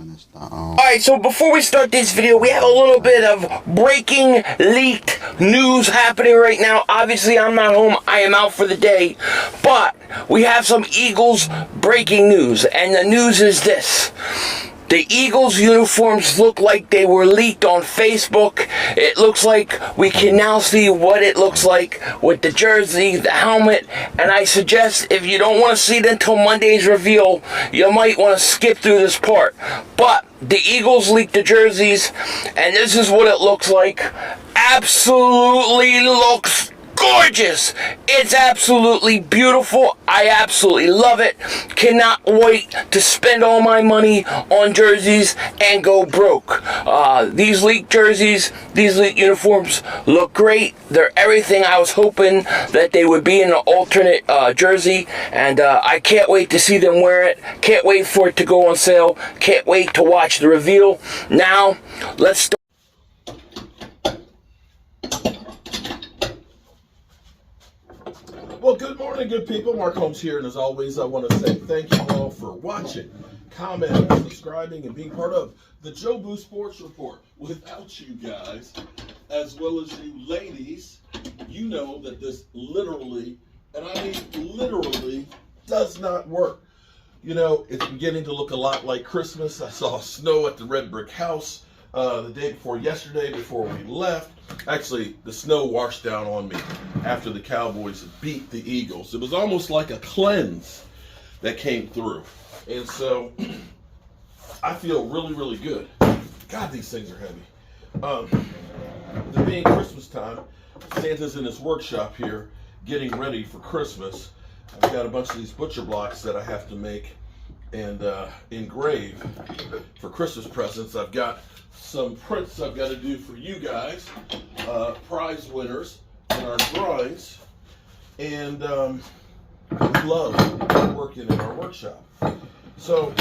finish that. Alright, so before we start this video, we have a little bit of breaking, leaked news happening right now. Obviously, I'm not home. I am out for the day. But we have some Eagles breaking news. And the news is this. The Eagles uniforms look like they were leaked on Facebook. It looks like we can now see what it looks like with the jersey, the helmet, and I suggest if you don't want to see it until Monday's reveal, you might want to skip through this part. But the Eagles leaked the jerseys, and this is what it looks like. Absolutely looks gorgeous. It's absolutely beautiful. I absolutely love it. Cannot wait to spend all my money on jerseys and go broke. These leaked jerseys, these leaked uniforms look great. They're everything I was hoping that they would be in an alternate jersey, and I can't wait to see them wear it. Can't wait for it to go on sale. Can't wait to watch the reveal. Now, let's start. Well, good morning, good people. Mark Holmes here, and as always, I want to say thank you all for watching, commenting, subscribing, and being part of the Joe Boo Sports Report. Without you guys, as well as you ladies, you know that this literally, and I mean literally, does not work. You know, it's beginning to look a lot like Christmas. I saw snow at the Red Brick House the day before yesterday, before we left. Actually, the snow washed down on me after the Cowboys beat the Eagles. It was almost like a cleanse that came through. And so, I feel really, really good. God, these things are heavy. It being Christmas time, Santa's in his workshop here getting ready for Christmas. I've got a bunch of these butcher blocks that I have to make and engrave for Christmas presents. I've got some prints I've got to do for you guys, prize winners in our drawings, and we love working in our workshop. So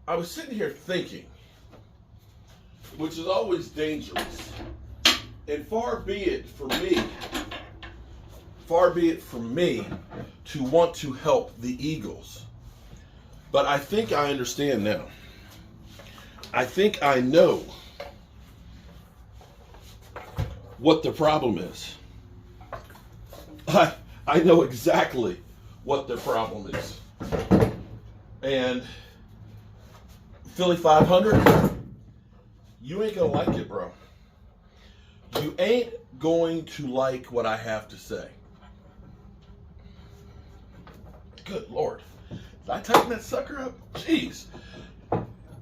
I was sitting here thinking, which is always dangerous, and far be it from me to want to help the Eagles, but I think I understand now. I think I know what the problem is. I know exactly what the problem is. And Philly 500, you ain't gonna like it, bro. You ain't going to like what I have to say. Good Lord. Did I tighten that sucker up? Jeez.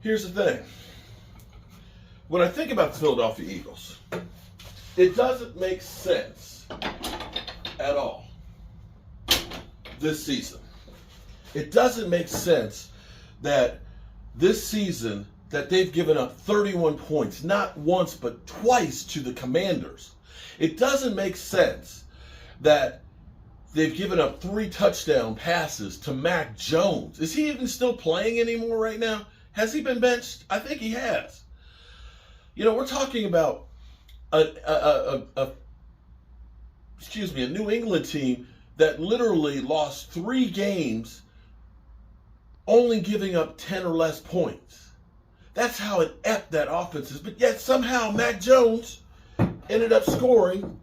Here's the thing. When I think about the Philadelphia Eagles, it doesn't make sense at all this season. It doesn't make sense that this season that they've given up 31 points, not once but twice, to the Commanders. It doesn't make sense that they've given up 3 touchdown passes to Mac Jones. Is he even still playing anymore right now? Has he been benched? I think he has. You know, we're talking about a New England team that literally lost 3 games only giving up 10 or less points. That's how inept that offense is. But yet somehow Mac Jones ended up scoring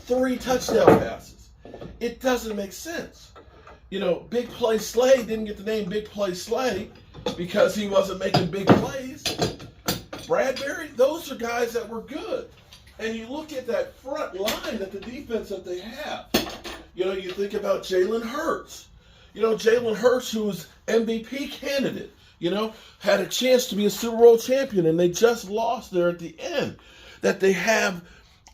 3 touchdown passes. It doesn't make sense. You know, Big Play Slay didn't get the name Big Play Slay because he wasn't making big plays. Bradbury, those are guys that were good. And you look at that front line, at the defense that they have. You know, you think about Jalen Hurts. You know, Jalen Hurts, who was MVP candidate, you know, had a chance to be a Super Bowl champion, and they just lost there at the end. That they have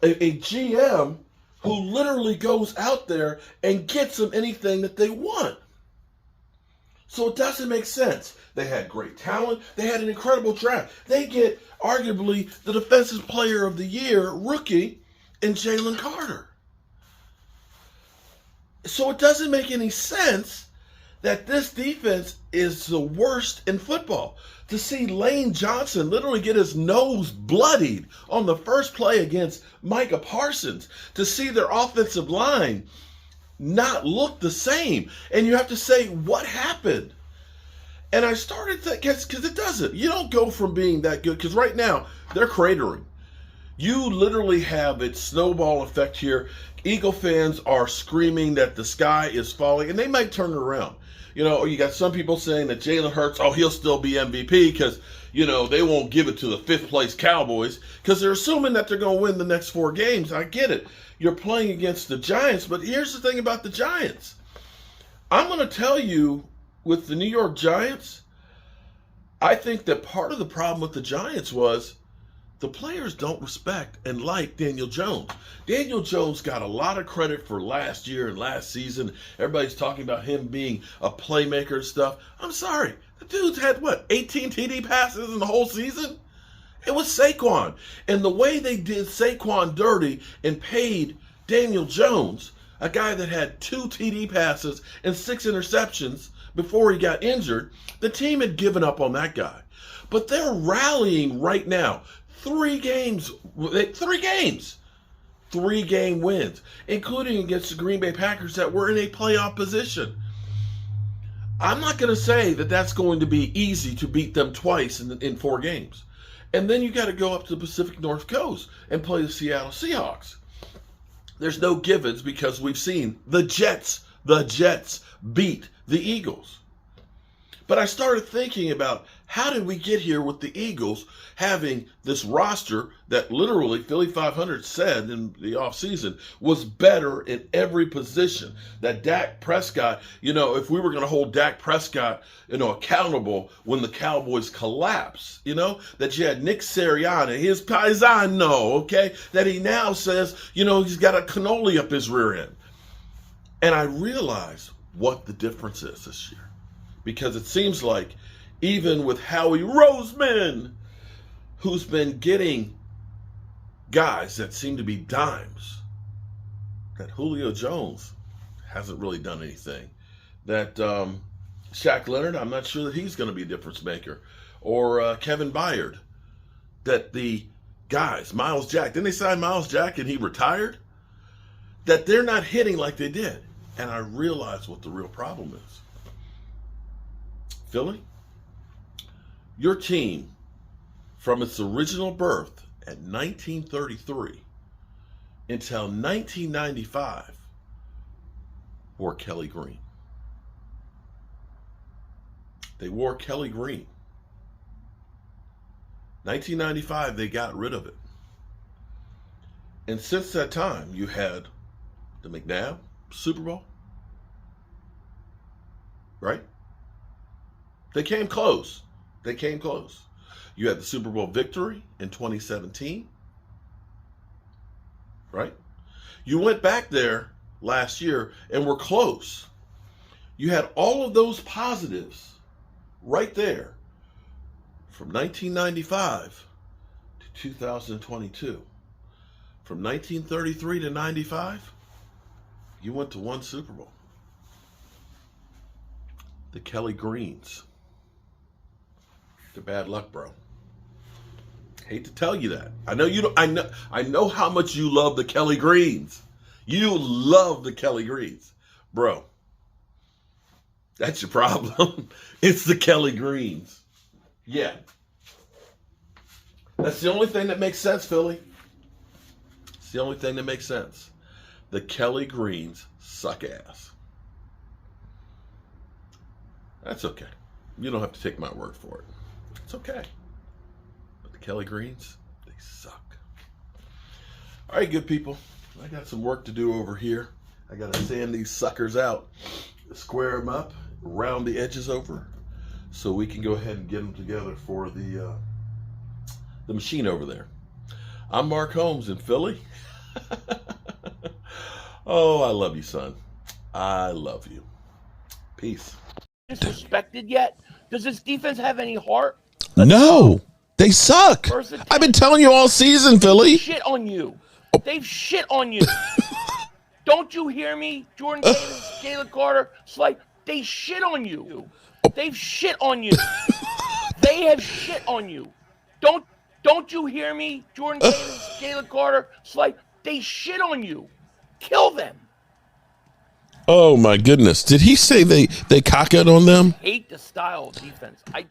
a GM who literally goes out there and gets them anything that they want. So it doesn't make sense. They had great talent. They had an incredible draft. They get arguably the Defensive Player of the Year rookie in Jalen Carter. So it doesn't make any sense that this defense is the worst in football. To see Lane Johnson literally get his nose bloodied on the first play against Micah Parsons, to see their offensive line not look the same. And you have to say, what happened? And I started thinking, because it doesn't. You don't go from being that good, because right now, they're cratering. You literally have a snowball effect here. Eagle fans are screaming that the sky is falling, and they might turn it around. You know, you got some people saying that Jalen Hurts, he'll still be MVP because, they won't give it to the fifth place Cowboys because they're assuming that they're going to win the next 4 games. I get it. You're playing against the Giants, but here's the thing about the Giants. I'm going to tell you, with the New York Giants, I think that part of the problem with the Giants was the players don't respect and like Daniel Jones. Daniel Jones got a lot of credit for last year and last season. Everybody's talking about him being a playmaker and stuff. I'm sorry. The dude's had, 18 TD passes in the whole season? It was Saquon. And the way they did Saquon dirty and paid Daniel Jones, a guy that had 2 TD passes and 6 interceptions before he got injured, the team had given up on that guy. But they're rallying right now. 3 game wins, including against the Green Bay Packers that were in a playoff position. I'm not going to say that that's going to be easy to beat them twice in 4 games. And then you got to go up to the Pacific Northwest and play the Seattle Seahawks. There's no givens because we've seen the Jets beat the Eagles. But I started thinking about how did we get here with the Eagles having this roster that literally Philly 500 said in the offseason was better in every position. That Dak Prescott, if we were going to hold Dak Prescott, accountable when the Cowboys collapse, that you had Nick Sirianni, his paisano, okay, that he now says, he's got a cannoli up his rear end. And I realized what the difference is this year. Because it seems like even with Howie Roseman, who's been getting guys that seem to be dimes, that Julio Jones hasn't really done anything, that Shaq Leonard, I'm not sure that he's going to be a difference maker, or Kevin Byard, that the guys, Miles Jack, didn't they sign Miles Jack and he retired? That they're not hitting like they did. And I realized what the real problem is. Philly, your team, from its original birth at 1933 until 1995, wore Kelly green. They wore Kelly green. 1995, they got rid of it. And since that time, you had the McNabb Super Bowl, right? They came close. You had the Super Bowl victory in 2017, right? You went back there last year and were close. You had all of those positives right there from 1995 to 2022. From 1933 to 95, you went to 1 Super Bowl. The Kelly Greens. Bad luck, bro. Hate to tell you that. I know you don't. I know how much you love the Kelly Greens. You love the Kelly Greens, bro. That's your problem. It's the Kelly Greens. Yeah. That's the only thing that makes sense, Philly. It's the only thing that makes sense. The Kelly Greens suck ass. That's okay. You don't have to take my word for it. It's okay. But the Kelly Greens, they suck. All right, good people. I got some work to do over here. I got to sand these suckers out, square them up, round the edges over, so we can go ahead and get them together for the machine over there. I'm Mark Holmes in Philly. Oh, I love you, son. I love you. Peace. Disrespected yet? Does this defense have any heart? No, they suck. I've been telling you all season, Philly. Shit on you. They've shit on you. Don't you hear me? Jordan Davis, Jalen Carter, Slay, they shit on you. They've shit on you. They have shit on you. Don't you hear me? Jordan Davis, Jalen Carter, Slay, they shit on you. Kill them. Oh my goodness! Did he say they cock it on them? Hate the style of defense. I